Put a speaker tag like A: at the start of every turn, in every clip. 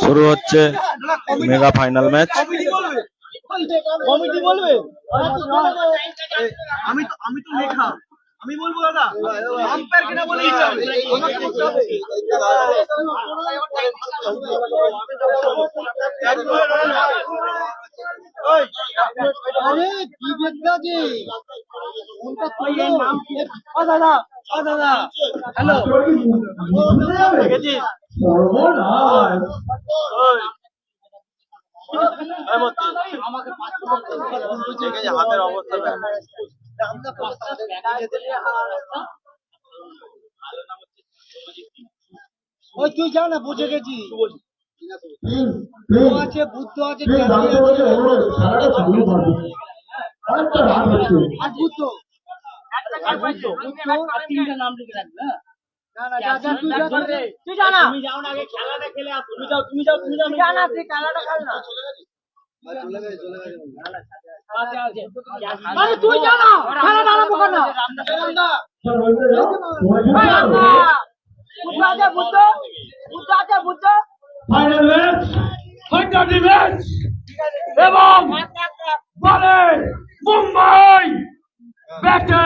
A: শুরু হচ্ছে mega final match.
B: Committee বলবে আমি তো লেখা আমি বলবো দাদা আম্পায়ার কিনা বলে দিতে হবে আমাকে করতে হবে ওই আরে কি বেদাজি কোনটা তোমার নাম কি ও দাদা হ্যালো দেখেছিস সর্বনাশ ওই আমাকে হাতের অবস্থা ওই তুই যা না বুঝে গেছি আছে বুদ্ধ আছে তিনটা নাম লিখে রাখবে তুই জানা তুমি যাও না আগে খেলাটা খেলে আসো তুমি যাও জানা তুই খেলাটা খেল না তুই জানা খেলাটা আরম্ভ কর না
C: ফাইনাল ম্যাচ ফাইনাল ম্যাচ এবং বলে মুম্বাই ব্যাটে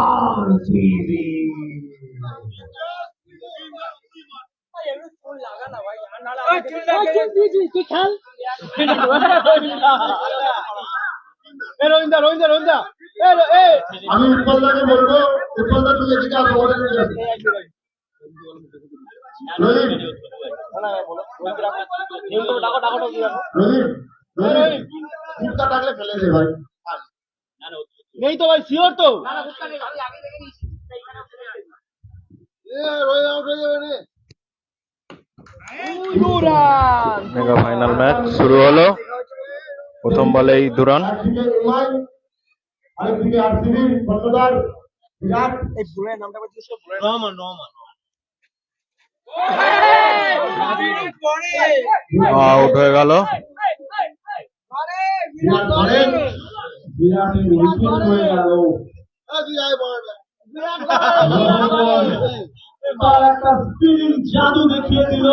C: আরসিবি।
D: আমি উৎপলদাকে বলবো উৎপলদা তুমি এদিকে আসো ডাকলে ফেলে দে ভাই
B: নেই তো ভাই শিওর তো
A: মেগা ফাইনাল ম্যাচ শুরু হলো। প্রথম বলেই দুরান। আউট হয়ে গেল।
C: জাদু দেখিয়ে দিল।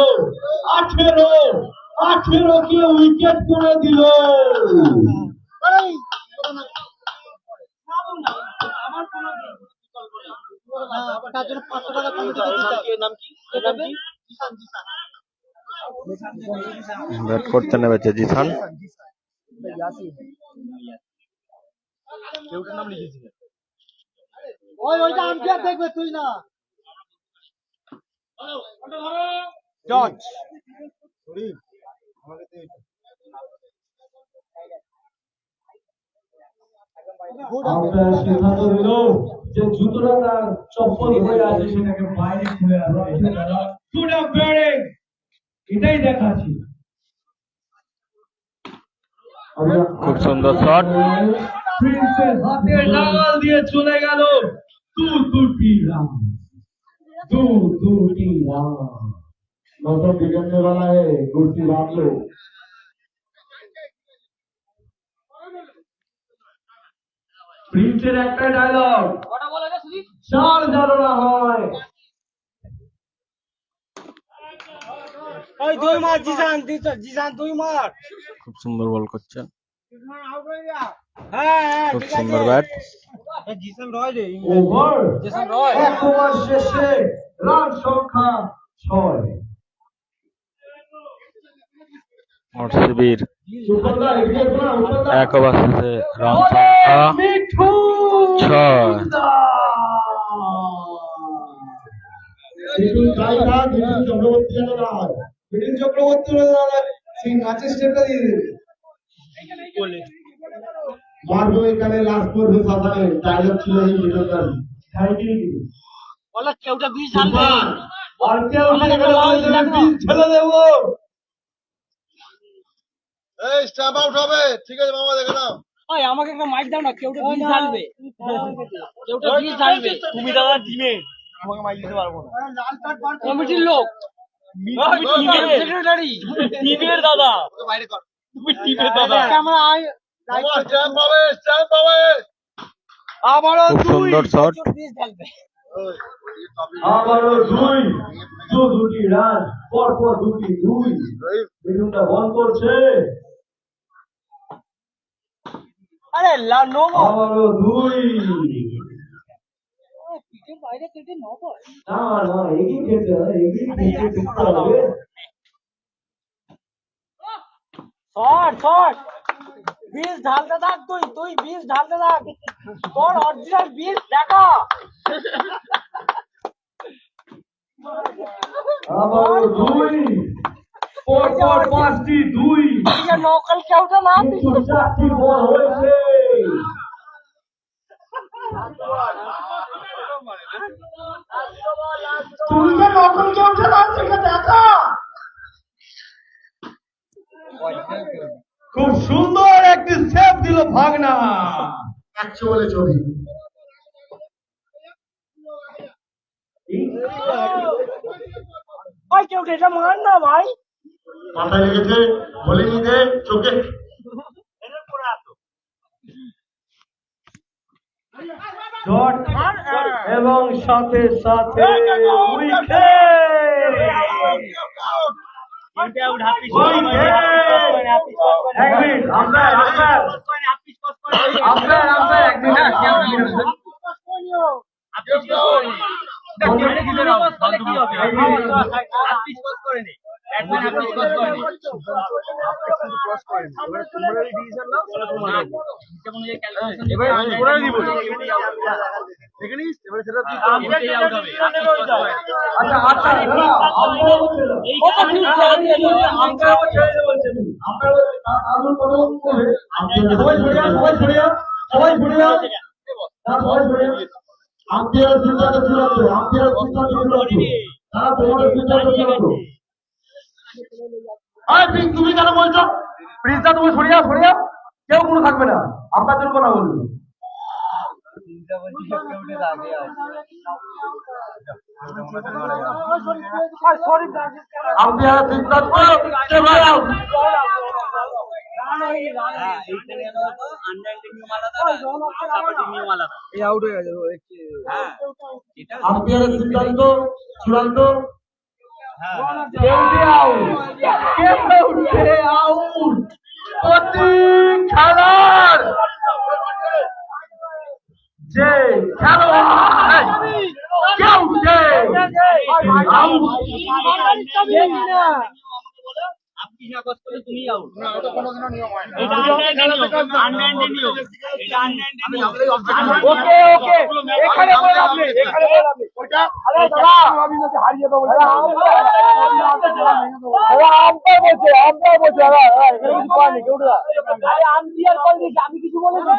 C: 18 কে উইকেট করে দিল।
A: ব্যাট করতে নেমেছে জিসান।
B: দেখবে তুই না জর্জ
C: সিদ্ধান্ত নিল যে জুতোটা তার চপ্পল হয়ে আছে সেটাকে বাইরে খুলে আসবে। এটাই দেখাচ্ছি।
A: খুব সুন্দর শট।
C: প্রিন্সের হাতের নাগাল দিয়ে চলে গেল। দুটি রান।
D: নতুন বিকেন্দ্র বেলায় গুটি রাখলো।
C: প্রিন্সের একটা ডায়লগ 4 যেন না হয়।
B: দুই মার জিসান 2 মার
A: খুব সুন্দর বল করছেন।
B: হ্যাঁ
A: খুব সুন্দর ব্যাট।
B: জিসান রয় রে
C: ওভার
B: জিসান রয়
C: 1 ওভার শেষে রান সংখ্যা 6।
A: আরসিবির 1 ওভার শেষে রান সংখ্যা 6।
D: চক্রবর্তী সেই নাচের স্টেপটা দিয়ে দেবে। মারবো এখানে লাস্ট করবে সাধারণে ডায়লগ ছিল এই ভিডিওটা
B: বলে কেউটা 20 ঢালবে
C: আর কেউ ছেড়ে দেবো।
D: এই স্ট্যাম্প আউট হবে। ঠিক আছে মামা দেখে নাও।
B: ওই আমাকে একটা মাইক দাও না কেউটা 20 ঢালবে কেউটা 20 ঢালবে তুমি দাদা টিমে আমাকে মাইক দিতে পারবো না কমিটির লোক সেক্রেটারি টিমের দাদা বাইরে কর তুমি টিমের দাদা ক্যামেরা আই স্ট্যাম্প পাবে
A: খুব সুন্দর শট।
C: আবারও দুটি রান পরপর দুই মিঠুনটা বল করছে
B: আরে নো
C: আবারও
B: পিঠের বাইরে কেটে ন বল
C: না এগিয়ে খেলতে হবে এগিয়ে খেলতে হবে
B: শট বীজ ঢালতে থাক তুই বীজ ঢালতে থাক তোর অরিজিনাল বীজ দেখা
C: আবারও পরপর পাঁচটি
B: নকল খেলতে না
C: কিন্তু চারটি বল হয়েছে
B: তুই যে নকল খেলতে না সেটা দেখা
C: খুব সুন্দর একটি সেভ দিল ভাগনা
D: 100 বলে 24
B: ভাই কেউ এটা মান না ভাই
D: মাথায় লেগেছে বলিনি দে চোখে
C: শট এবং সাথে উইকেট এক মিনিট আম্পায়ার একদিন
D: আম্পায়ারের সিদ্ধান্ত চূড়ান্ত তারা তোমাদের সিদ্ধান্ত চূড়ান্ত তুমি কেন বলছো
C: প্রিন্সদা তুমি সরিয়া কেউ কোনো থাকবে না আপনার জন্য কথা বলবো আম্পায়ারের সিদ্ধান্ত এবার আউট
D: আম্পায়ারের সিদ্ধান্ত চূড়ান্ত
C: প্রতি খেলার যে খেলোয়াড় কেউ
B: আমি কিছু বলেছি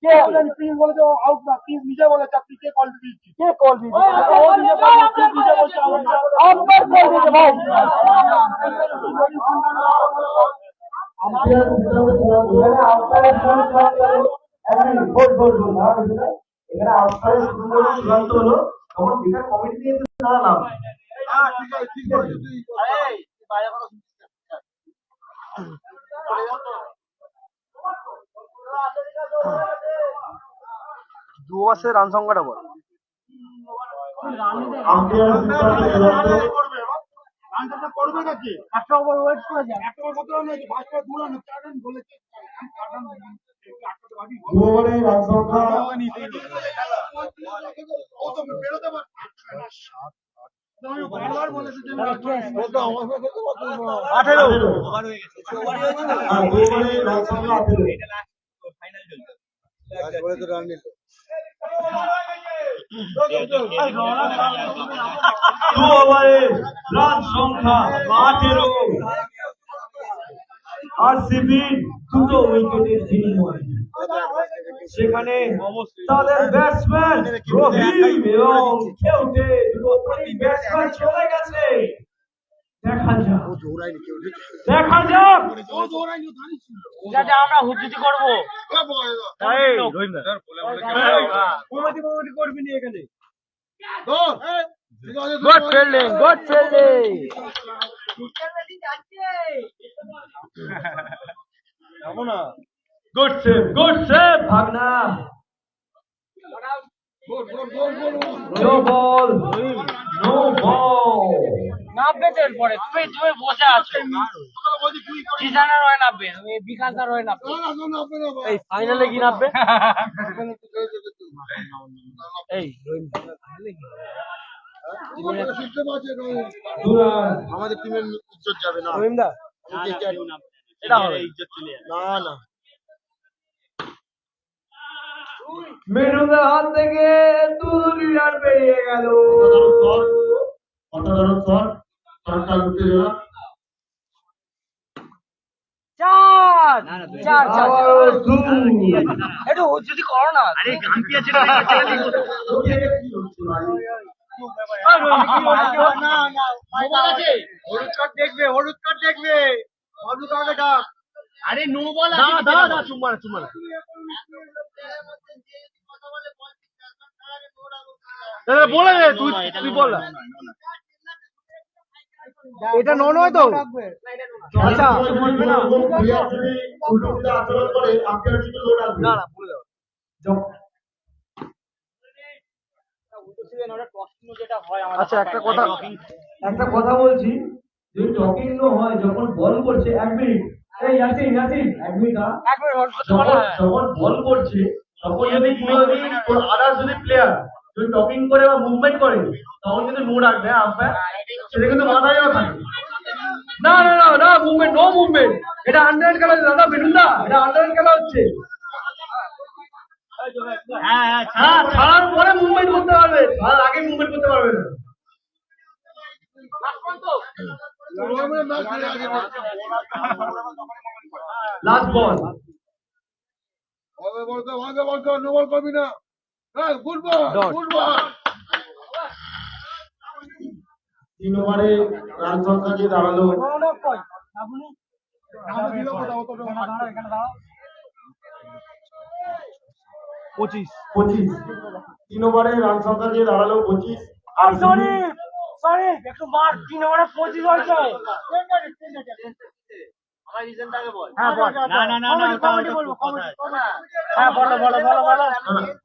B: কে প্লিজ বলেছে আউট না প্লিজ নিজে বলেছে আপনি কে কল দিয়েছি কে কল দিয়েছি ভাই
C: আম্পায়ারের সিদ্ধান্ত চূড়ান্ত এখানে আম্পায়ারের সিদ্ধান্ত চূড়ান্ত হলো তখন বিচার কমিটি দিয়ে দাঁড়ালাম
D: ঠিক আছে
A: দুবাসের রান সংখ্যাটা বল
D: আম্পায়ারের সিদ্ধান্ত চূড়ান্ত
B: করবে নাকি একটা ওভার ওয়েট করে যায় একটা ওভার কত রান হয়েছে 5 করে 2 রান 4 রান বলেছে 4 রান
D: 2 ওভারে রান সংখ্যা
C: দু ওভারে রান সংখ্যা 18 আরসিবি দুটো উইকেটের বিনিময়ে সেখানে তাদের ব্যাটসম্যান রহিম এবং কেউটে দুটো ব্যাটসম্যান চলে গেছে দেখা যাক
B: আমরা হুজুতি করবো
C: করবি নি এখানে
A: গুড ফিল্ডিং
C: গুড সেভ ভাগনা নো বল নো বল
B: নামবে তো এরপরে তুমি তুমি বসে আছো ডিজাইনার হয়ে নামবে তুমি বিকাশদার হয়ে নামবে এই ফাইনালে কি নামবে এই
D: আমাদের টিমের ইজ্জত যাবে না
B: রহিমদা এটা হবে
D: না না
C: মেনুদের হাত থেকে 2 রান বেরিয়ে গেল।
D: অসাধারণ শট শটটা লুটে গেল
B: চার চার চার
C: আবারও 2।
B: একটু যদি করো না আরে গান কি আছে হলুদ কার্ড দেখবে হলুদ কার্ড দেখবে হলুদ কার্ডে ডাক আরে নো বল না চুম্মা চুম্মা বলে দে তুই তুই বল এটা নো নয় তো আচ্ছা বলবে না
D: প্লেয়ার যদি উল্টো আচরণ করে আপনার কিন্তু লোড আসবে
B: না না বলে দাও আচ্ছা
C: একটা কথা বলছি, যদি টকিং নো হয় যখন বল করছে 1 মিনিট, এই ইয়াসিন 1 মিনিট
B: একবার হোল্ড করতে পারো
C: যখন বল করছে তখন যদি আদার যদি প্লেয়ার যদি টকিং করে বা মুভমেন্ট করে তখন কিন্তু নো রাখবে আম্পায়ার, সেটা কিন্তু মাথায় থাকে। না না না না মুভমেন্ট নো মুভমেন্ট, এটা আন্ডারহ্যান্ড খেলা হচ্ছে দাদা বিনুদা, এটা আন্ডারহ্যান্ড খেলা হচ্ছে। হ্যাঁ ছাড়ার পরে মুভমেন্ট করতে পারবে, ছাড়ার আগে মুভমেন্ট করতে পারবে না। লাস্ট বল
D: নোবল করবি না ফুটবল ফুটবল 3 ওভারে রান সংখ্যা দিয়ে দাঁড়ালো 25। 3 ওভারে রান সংখ্যা দিয়ে দাঁড়ালো 25। আর
B: সরি সরি একটু মার 3 ওভারে 25 হয়েছে আমার রিজনটাকে বল হ্যাঁ বল না না না কমেডি বলবো কমেডি হ্যাঁ বলো বলো বলো বলো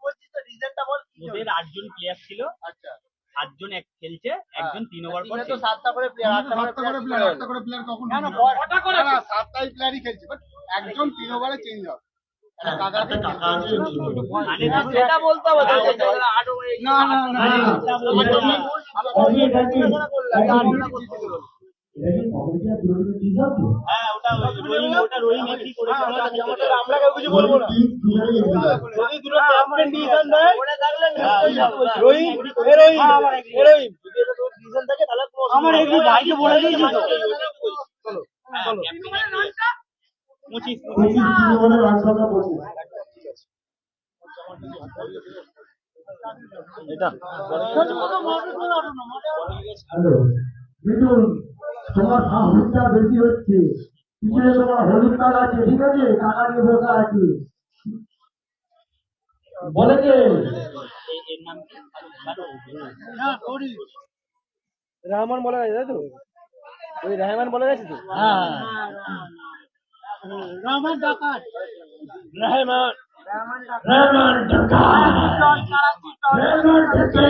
B: 25 তো রিজনটা বল ওদের 8 জন প্লেয়ার ছিল আচ্ছা 8 জন এক খেলছে একজন 3 ওভার করছে তো 7টা করে প্লেয়ার 8টা করে প্লেয়ার কখন কেন কটা করে 7টাই প্লেয়ারই খেলছে বাট একজন 3 ওভারে চেঞ্জ হবে এটা বলতে হবে না না না হ্যাঁ ওটা রোহিং এগ্রি করেছে আমরা কেউ কিছু বলবো না যদি দুটো ক্যাপ্টেন ডিসিশন দেয় রোহিং রোহিং ডিসিশন থাকে তাহলে আমার এগ্রি ভাইকে বলে দিয়েছি তো চলো চলো
D: 25 ওভারে রান সংখ্যা 25।
B: এটা
D: হ্যালো বিটুল, তোমার সাহসটা বেশি হচ্ছে, পিছনে তোমার হলুদ কার্ড আছে, ঠিক আছে, টাকা নিয়ে বসা আছে বলে কে
B: রহমান বলে গেছে তাই তো ওই রহমান বলে গেছে তো হ্যাঁ রহমান ডাকাত রহমান
C: রহমান ডাকাত রহমান ডাকাত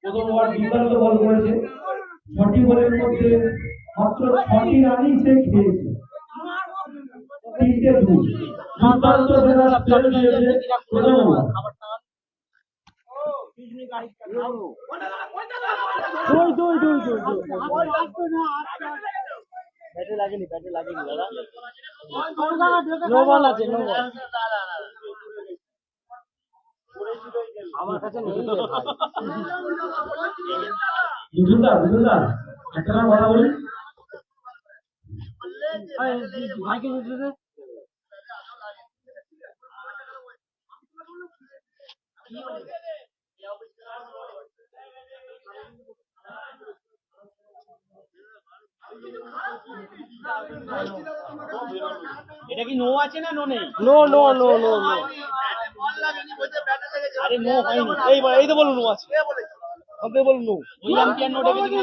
C: প্রথম ওভার দুর্দান্ত বল করেছে, 6টি বলের মধ্যে মাত্র 6টি রানই সে খেয়েছে, 3টে 2। দুর্দান্ত খেলা দিয়েছে প্রথম ওভার।
B: ব্যাটে লাগেনি দাদা নো বল আছে নো বল আমার কাছে নেই রে ভাই
C: বিজুদা একটা কথা বলি,
B: ভাইকে দিতে
E: এটা কি নো আছে না নো নেই?
B: No no no no no
E: আরে নো হয়নি।
B: এই তো বলো নো আছে আপনি বলুন নো
E: ওই আম্পায়ার নো ডেকে দিকে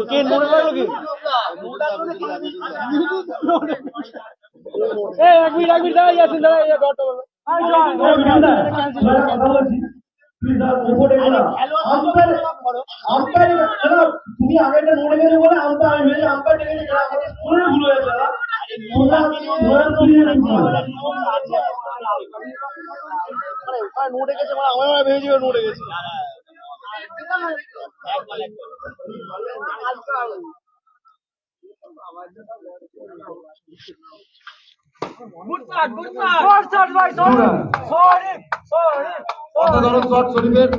E: কে নোট করলো কি এই এক মিনিট দাঁড়া ইয়াসিন দাঁড়া ইয়া ডট বলো
D: কথা বলছি প্লিজ আর ওপরে আম্পায়ার তুমি আগে একটা নোড়ে গেলে বলে আম্পায়ার হয়ে আম্পায়ার ডেকে গেলে আমাদের পুরো ভুল হয়েছে
E: নোটে গেছে মানে আমার ভেবে যাবে নোটে গেছে
C: অসাধারণ শট শরীফের।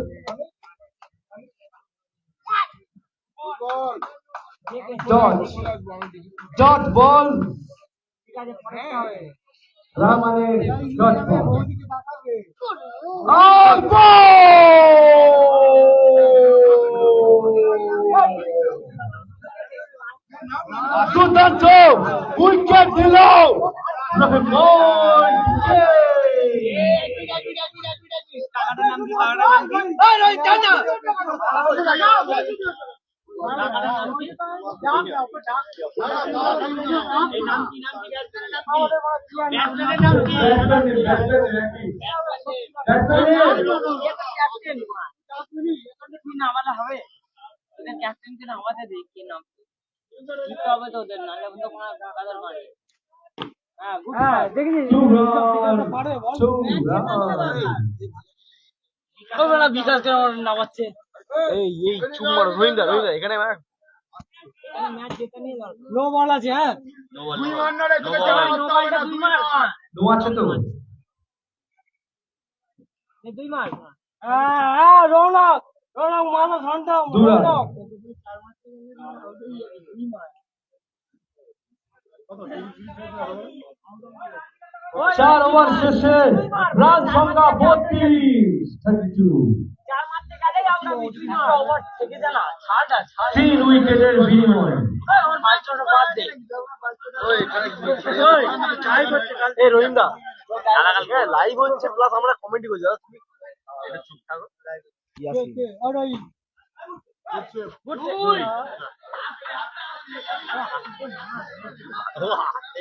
C: ডট বল রামানের ডট বল দুর্দান্ত উইকেট দিল
F: ক্যাপ্টেনকে নামাতে দিই কি নাম দিতে হবে তো ওদের নাহলে তো কোনো কাদার মারে হ্যাঁ দেখি বিকাশ নামাচ্ছে
E: এই চুপ মারো রোহিঙ্গা এখানে
F: ম্যাচ জেতা নিয়ে নো বল আছে হ্যাঁ দুই মার না রে দুই মার
C: নো আছে তো
F: দুই মার হ্যাঁ রৌনক মানো ঘন্টা রৌনক
C: 4 ওভার শেষে রান সংখ্যা 32
F: চার মারতে গেলেই আমরা মিটুই না ওভার থেকে জানা ছাড়
C: 3 উইকেটের বিনিময়ে
F: আমার মাইচটা বাদ দে
E: এই রোহিঙ্গা লাইভ হচ্ছে প্লাস আমরা কমেন্ট করছি তুমি এটা চুপ থাকো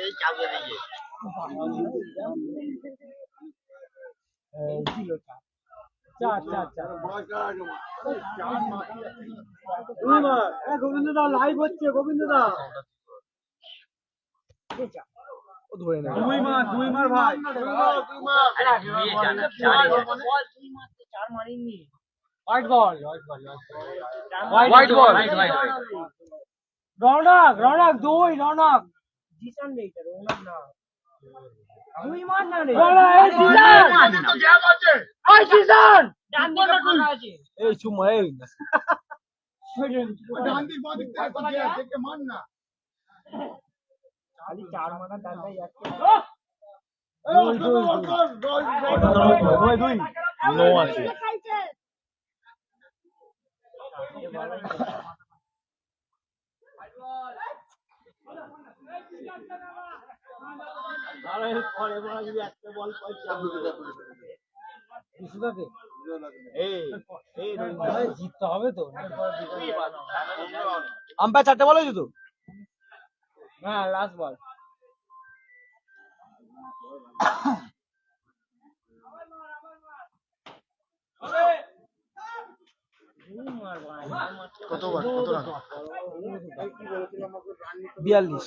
E: এই চাপে দিকে
F: গোবিন্দ দা লাইভ হচ্ছে গোবিন্দ দা
E: ধরে নেবে
C: দুই মার ভাই
F: চার মারিনি
E: হোয়াইট বল
F: রৌনক দুই রৌনক জিসান রে এটা রৌনক না দুই মার না রে এই জিসান ডান দিকে ফাঁকা আছে
E: এই চুম্মা এই
F: খালি চার মারা ডান্ডাই যাচ্ছে
E: দুই নো আছে
F: জিততে হবে তো
E: আম্পায়ার চারটে বল হয়েছে তো
F: হ্যাঁ লাস্ট বল
E: কত রান 42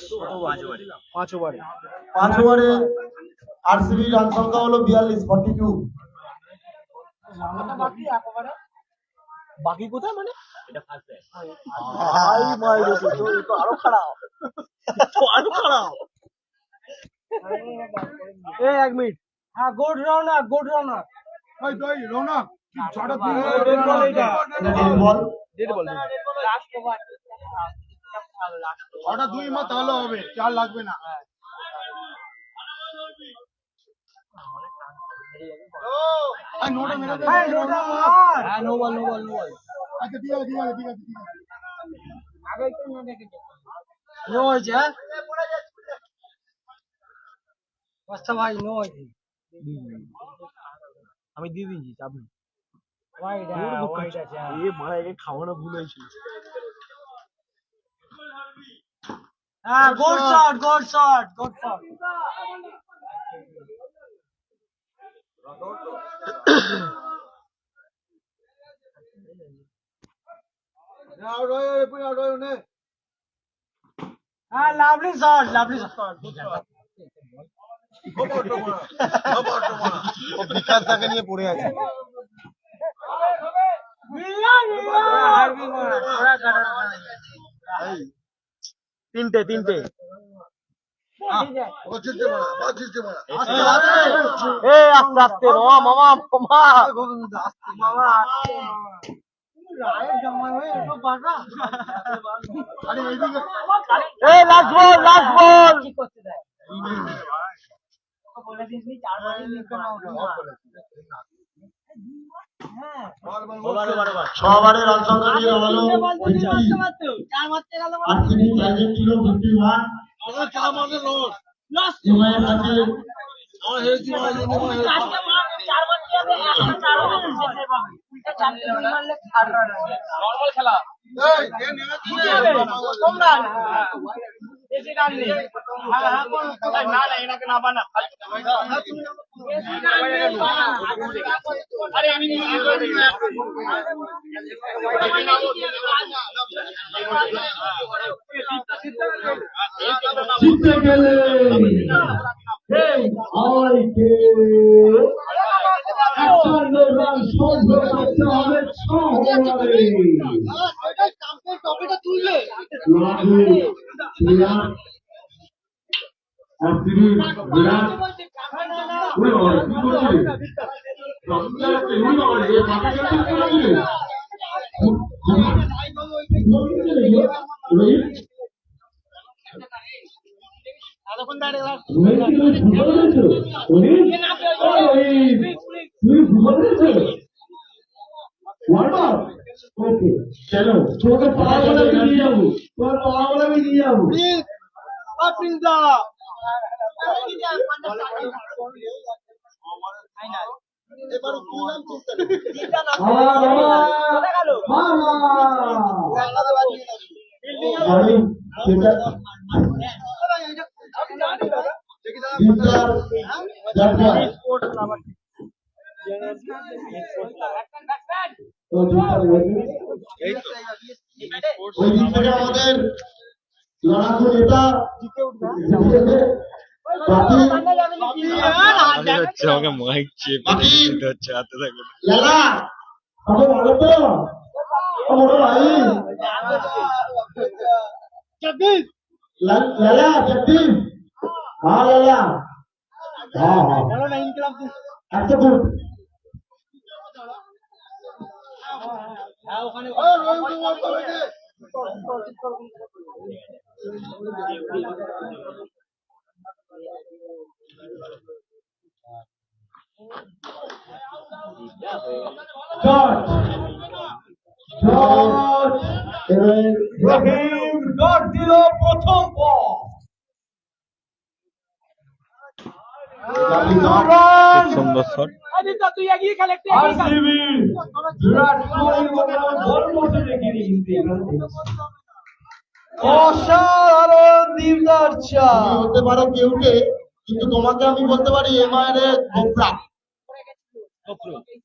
E: 5 ওভারে
D: 5 ওভারে আরসিবি রান সংখ্যা হলো 42
E: বাকি কোথায় মানে
B: এটা ফার্স্ট ব্যাচ
E: ভাই মাইরে তো আরো খারাপ এই 1 মিনিট
F: হ্যাঁ good Rounak
E: dead ball
F: last over
E: ওটা 2 মার তাহলে হবে 4 লাগবে না নো বল আচ্ছা ঠিক আছে
F: আগে একটু না দেখে
E: নো হয়েছে
F: বস্তা ভাই নো হয়েছে
E: আমি দিয়ে দিয়েছি চাপ নেই এ মারা একে খাওয়ানো ভুল হয়েছিল।
B: হ্যাঁ, good shot, good shot, good shot. হ্যাঁ, লাভলি শট, লাভলি শট।
E: ও বিকাশ তাকে নিয়ে পড়ে আছে। তিনটে তিনটে। এই আস্তে আস্তে মামা মামা মামা মামা। এই লাস্ট বল, লাস্ট বল।
D: ছবারের রান সংখ্যা দিয়ে হলো 50 আর তিনি টার্গেট ছিল 51। হিমায়ের কাছে জিতে গেলে আইকে 51 রান সংগ্রহ করতে হবে 6 ওভারে। লাগু বিরাট আর তিনি বিরাট ওই ওই কি করছিলেন রমজান তেমনি ওই এই মাঠে কি করছিলেন ओके चलो छोटे पावर वाला भी नहीं जाओ तो पावर वाला भी नहीं जाओ আমাদের লড়াকু নেতা
A: আমাকে মাইক চেপে দিতে হচ্ছে হাতে থাকবে।
D: লালা আপনি ভালো তো বড় ভাই लाला जगदीश हाँ लाला हाँ हाँ अच्छा गुड রহিম ডট দিল প্রথম বল
A: সুন্দর শট।
D: আরসিবি বিরাট কোহলি বল করতে দেখে নিতে অসাধারণ দিবদার্চা হতে পারো কেউকে কিন্তু তোমাকে আমি বলতে পারি এমআইএ কোপরা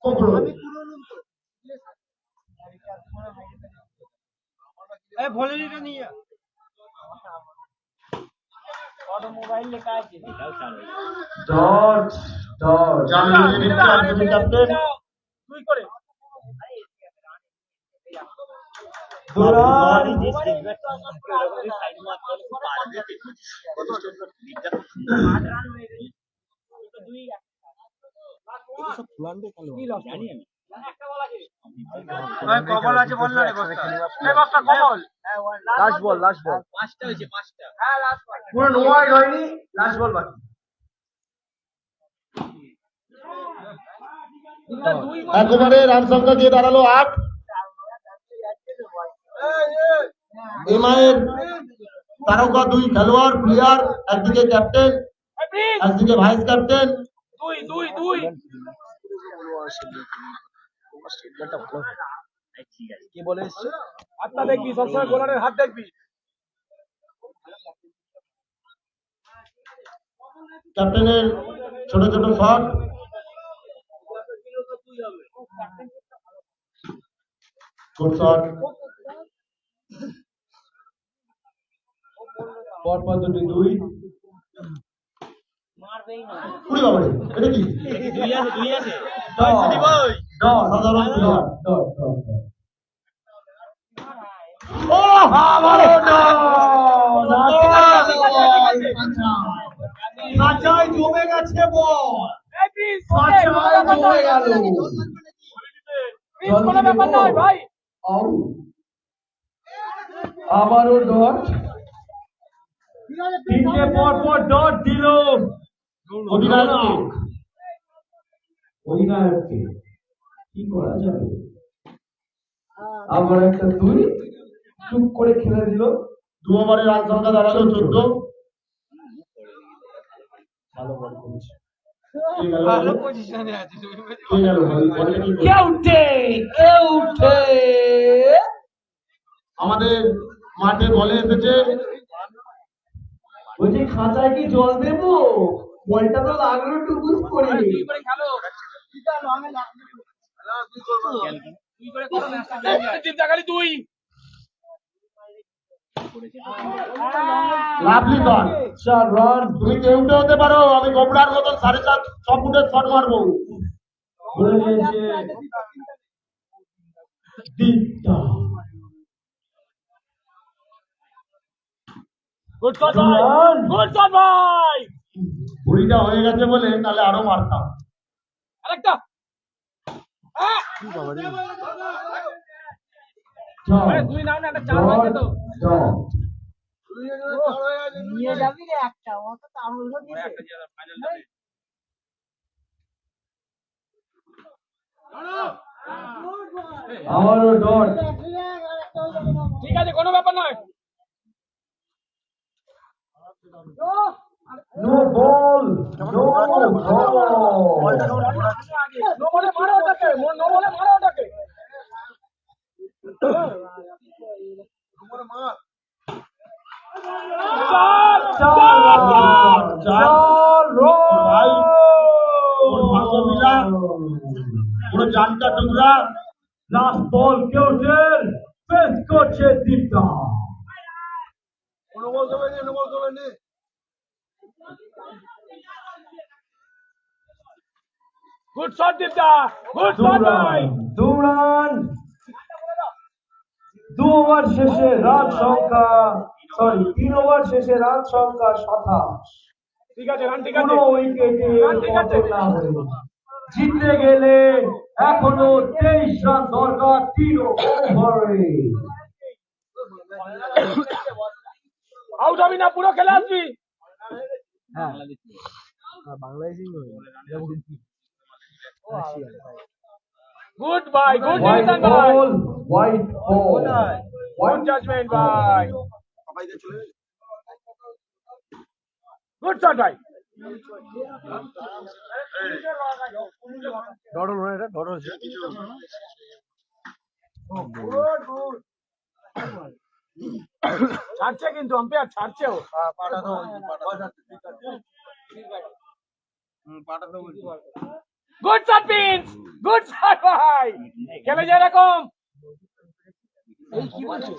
D: কোপরা
B: এই ভলিটা নিয়ে অটোমোবাইল লেখা আছে
D: ডট ডট জামিল নিতে ক্যাপ্টেন
B: তুই করে
D: দুরানি
B: যে সিগন্যাল করে সাইড মারতে পারবে 8 রান হয়ে গেল তো দুই সব ফুলান্ডে খেলো জানি আমি একটা বল আছে ওই কবল আছে বল না রে বস এই বসটা কবল
E: লাস্ট বল
B: পাঁচটা হয়েছে পাঁচটা হ্যাঁ লাস্ট বল
E: পুরো নো ওয়াইড হয়নি, লাস্ট বল বাকি।
D: একেবারে রান সংখ্যা দিয়ে দাঁড়ালো 8। এমআইএর তারকা 2 খেলোয়াড় প্লেয়ার, একদিকে ক্যাপ্টেন একদিকে ভাইস ক্যাপ্টেন।
E: স্টেটমেন্টটা ভালো হবে।
B: ঠিক আছে।
E: কে বলে এসছে? হাতটা দেখবি সবসময়, গোলারের হাত দেখবি।
C: ক্যাপ্টেনের ছোট ছোট শট, গুড শট। পরপর দুই।
F: মারবেই না।
C: উড়ি বাবারে, এটা কি?
B: দুই আছে
C: সাধারণ প্লেয়ার। ও খাঁচায় জমে গেছে বল, খাঁচায় জমে গেল।
E: কোনো ব্যাপার নয় ভাই।
C: আবারও ডট, তিনটে পর ডট দিল অধিনায়ককে। কি করা যাবে? আবার একটা দুই, চুপ করে খেলে দিল। 2 ওভারে রান সংখ্যা দাঁড়ালো 14। ভালো বল করেছে।
E: ভালো পজিশনে আছে তুমি।
C: কে উঠে আমাদের মাঠে বলে এসেছে, বলছি খাঁচায় কি জল দেবো? বলটা তো লাগলো টুকুস করে। Lovely shot, 4 run. তুমি কেউটে হতে পারো, আমি গোবরার মতন 4.5 ফুটের শট মারবো। বলে দিয়েছে দীপ্তা।
E: গুড শট ভাই, গুড শট ভাই।
C: ঘুড়িটা হয়ে গেছে বলে তাহলে আরো মারতাম।
E: আরেকটা। তুই নাও না, একটা 4 হয়েছে তো।
F: নিয়ে যাবি রে একটা, অত তাড়াহুড়ো দিতে।
C: আমারও ডট।
E: ঠিক আছে, কোনো ব্যাপার নয়।
C: No ball, no ball.
E: No বলে মারো ওটাকে, নো বলে মারো ওটাকে।
C: পুরো জানটা টুকরা। লাস্ট বল কেউটের, ফেস করছে Dipta.
E: Good shot Dipta, good shot ভাই।
C: 2 রান। 2 ওভার শেষে রান সংখ্যা, 3 ওভার শেষে রান সংখ্যা 27।
E: ঠিক আছে, রান ঠিক আছে।
C: কোনো উইকেটে
E: রান ঠিক আছে।
C: পতন না হয়ে জিততে গেলে এখনো 23 রান দরকার 3 ওভারে।
E: আউট হবি না, পুরো খেলে আসবি।
D: হ্যাঁ বাংলাদেশি
E: গুড ভাই, গুড
C: হোয়াইট
E: ডিসিশন ভাই।
C: বল, হোয়াইট বল,
E: গুড জাজমেন্ট ভাই। গুড শট ভাই।
D: ডর হলো না, এটা ডর হয়েছে।
E: ছাড়ছে কিন্তু আম্পায়ার, ছাড়ছে ও। Good shot Prince, good shot ভাই। খেলে যায় এরকম।
F: এই কি বলছো?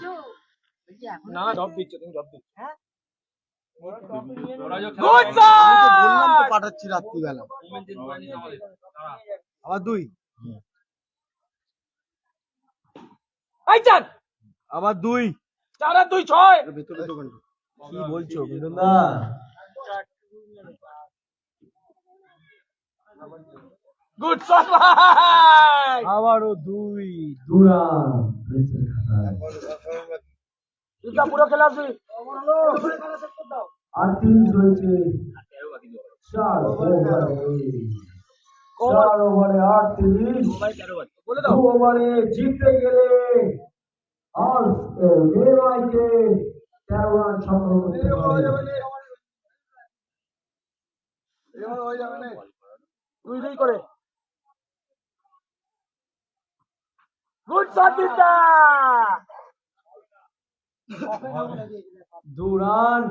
E: না ড্রপ দিচ্ছে, তুমি ড্রপ দিচ্ছ।
F: হ্যাঁ?
E: Good shot.
D: বললাম তো পাঠাচ্ছি রাত্রিবেলা। আবার 2,
E: আই চান।
D: আবার 2।
E: 4 আর 2 6।
D: ভেতরে দোকান কি বলছো বিন্দুদা?
E: গুড শট ভাই।
D: আবারও 2।
C: 2 রান।
E: এটা পুরো খেলে আসবি।
C: 38 রয়েছে 4 ওভারে 38।
E: বলে
C: 2
E: দাও।
C: ওভারে জিততে গেলে আর নেওয়াইকে 13 রান সংগ্রহ করতে হবে।
E: দুই দুই করে। গুড শট দিদা।
C: 2 run.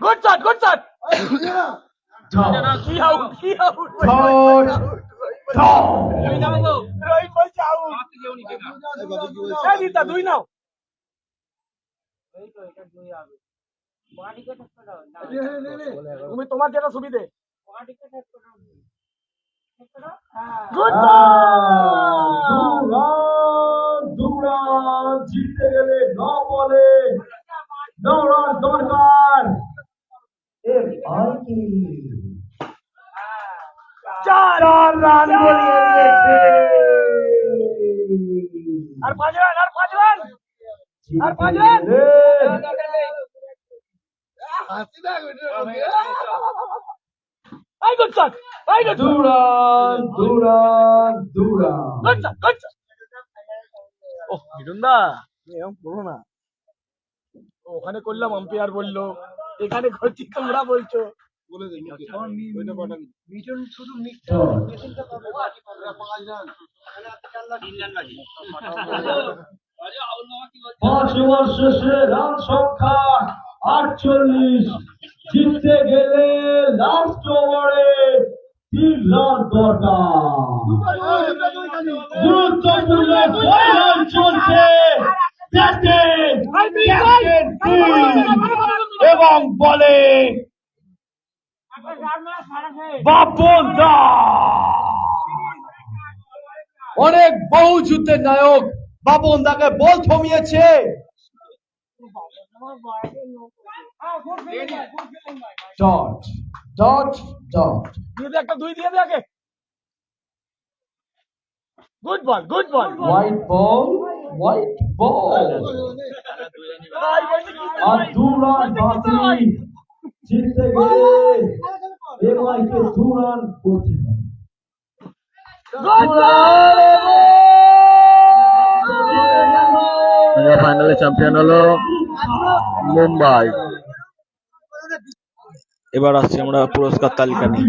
E: Good shot, good shot. কি আউট, কি আউট। রোহিত বলছে আউট। এই দিদা 2 নাও। তুমি তোমার যেটা সুবিধে। গুড
C: দু রান জিততে গেলে 9 বলে 9 রান দরকার। ভাই কি
E: 4 রান বলিয়ে দিয়েছে। আর 5 রান, আর 5 রান, আর 5 রান। এই গুড শট, এই good
C: 2 run 2 run 2 run.
E: Good shot, good shot. ওহ মিঠুন দা এরকম করো না। ওখানে করলাম, আম্পায়ার বললো, এখানে করছি তোমরা বলছো।
B: মিঠুন শুধু
C: পাঁচ ওভার শেষে রান সংখ্যা 48। জিততে গেলে লাস্ট ওভারে 3 রান দরকার। গুরুত্বপূর্ণ ফাইনাল চলছে। ক্যাপ্টেন এবং বলে বাপন দা। অনেক বহু যুদ্ধের নায়ক বাপন দাকে বল থমিয়েছে। Dot dot dot.
E: দিয়ে দে একটা 2 দিয়ে দে আগে। Good ball, good ball.
C: White ball white ball. আর 2 রান বাকি। জিততে গেলে এবারকে 2 রান করতে হবে।
A: ফাইনালে চ্যাম্পিয়ন হলো মুম্বাই। এবার আসছি আমরা পুরস্কার তালিকা নিয়ে।